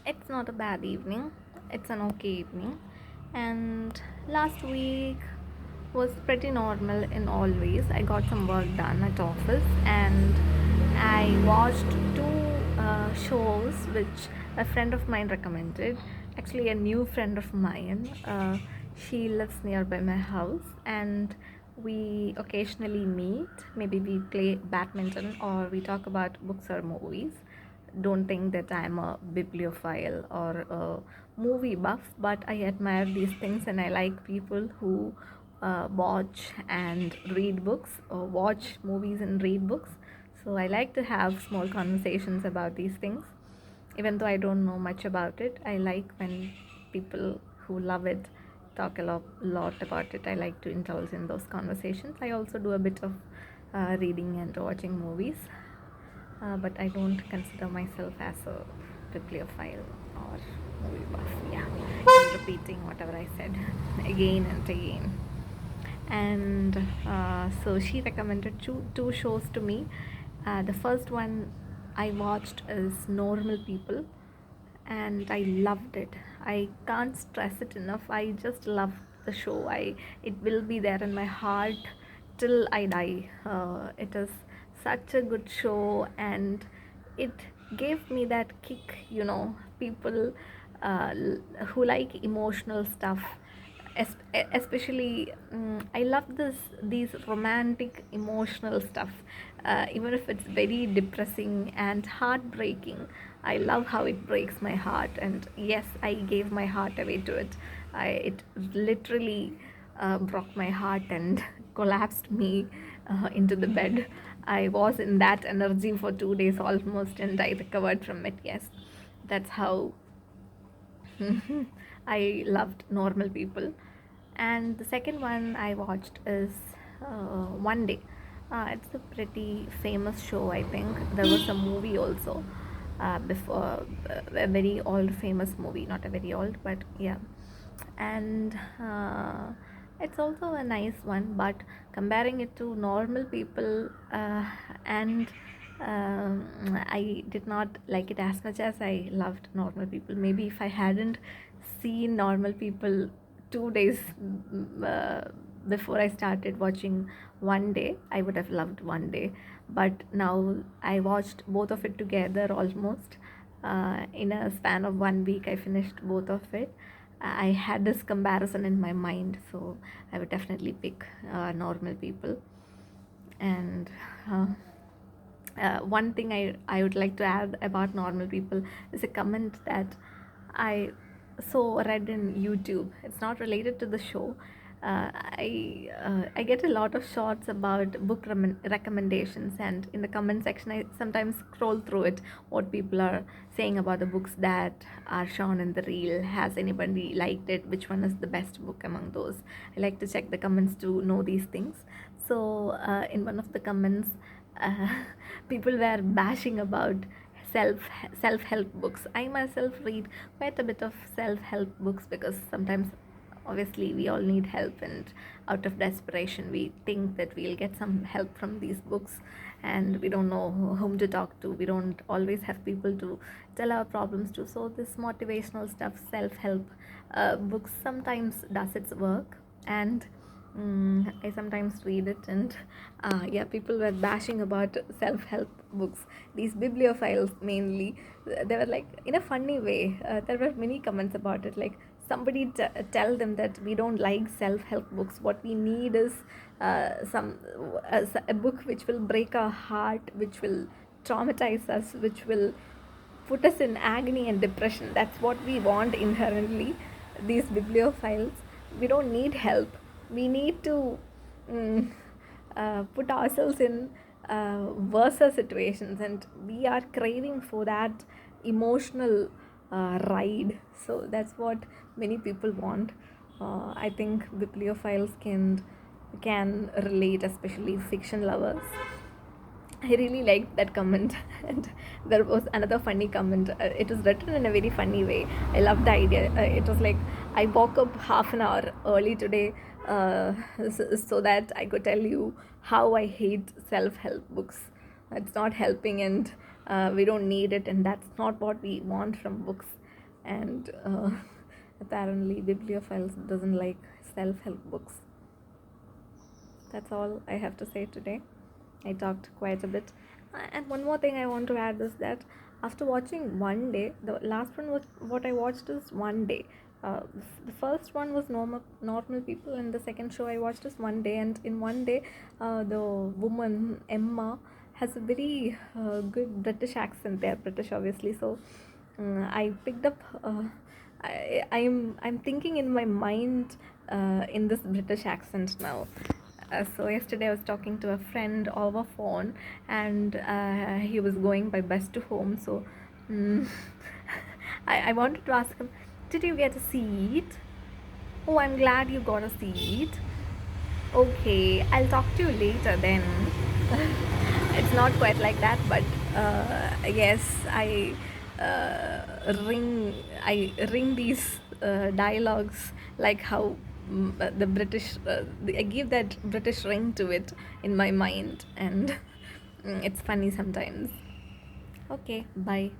It's not a bad evening, it's an okay evening. And last week was pretty normal in all ways. I got some work done at office and I watched two shows which a friend of mine recommended. Actually, a new friend of mine. She lives nearby my house and we occasionally meet. Maybe we play badminton or we talk about books or movies. Don't think that I'm a bibliophile or a movie buff, but I admire these things and I like people who watch and read books or watch movies and read books. So I like to have small conversations about these things. Even though I don't know much about it, I like when people who love it talk lot about it. I like to indulge in those conversations. I also do a bit of reading and watching movies, but I don't consider myself as a bibliophile or movie buff. Yeah, I'm repeating whatever I said again and again. And so she recommended two shows to me. The first one I watched is Normal People, and I loved it. I can't stress it enough. I just love the show. It will be there in my heart till I die. It is such a good show, and it gave me that kick. People uh, who like emotional stuff, especially I love these romantic emotional stuff, even if it's very depressing and heartbreaking. I love how it breaks my heart, and yes, I gave my heart away to it. It literally broke my heart and collapsed me into the bed. I was in that energy for 2 days almost, and I recovered from it. Yes, that's how I loved Normal People. And the second one I watched is One Day. It's a pretty famous show, I think. There was a movie also before, a very old famous movie, not a very old, but yeah. And it's also a nice one, but comparing it to Normal People, and I did not like it as much as I loved Normal People. Maybe if I hadn't seen Normal People 2 days before I started watching One Day, I would have loved One Day. But now I watched both of it together almost. In a span of 1 week, I finished both of it. I had this comparison in my mind, so I would definitely pick Normal People. And one thing I would like to add about Normal People is a comment that I read in YouTube. It's not related to the show. I get a lot of shots about book recommendations, and in the comment section, I sometimes scroll through it. What people are saying about the books that are shown in the reel. Has anybody liked it? Which one is the best book among those? I like to check the comments to know these things. So in one of the comments, uh, people were bashing about self self help books. I myself read quite a bit of self help books because sometimes obviously we all need help, and out of desperation we think that we'll get some help from these books, and we don't know whom to talk to. We don't always have people to tell our problems to. So this motivational stuff, self help books sometimes does its work, and I sometimes read it, and yeah, people were bashing about self-help books. These bibliophiles mainly, they were like in a funny way. There were many comments about it, like somebody tell them that we don't like self-help books. What we need is a book which will break our heart, which will traumatize us, which will put us in agony and depression. That's what we want inherently. These bibliophiles, we don't need help. We need to mm, put ourselves in worse situations, and we are craving for that emotional ride. So that's what many people want. I think bibliophiles can relate, especially fiction lovers. I really liked that comment. And there was another funny comment. It was written in a very funny way. I love the idea. It was like, I woke up half an hour early today so that I could tell you how I hate self help books. It's not helping, and we don't need it, and that's not what we want from books. and apparently bibliophiles doesn't like self-help books. That's all I have to say today. I talked quite a bit. And one more thing I want to add is that after watching one day, the last one was what I watched is one day. The first one was normal people, and the second show I watched is one day. And in one day, the woman Emma has a very good British accent. They are British, obviously. So I picked up. I'm thinking in my mind in this British accent now. So yesterday I was talking to a friend over phone, and he was going by bus to home. So mm, I wanted to ask him, "Did you get a seat? Oh, I'm glad you got a seat. Okay, I'll talk to you later then." It's not quite like that, but yes, I ring these dialogues like how the British, I give that British ring to it in my mind, and it's funny sometimes. Okay, bye.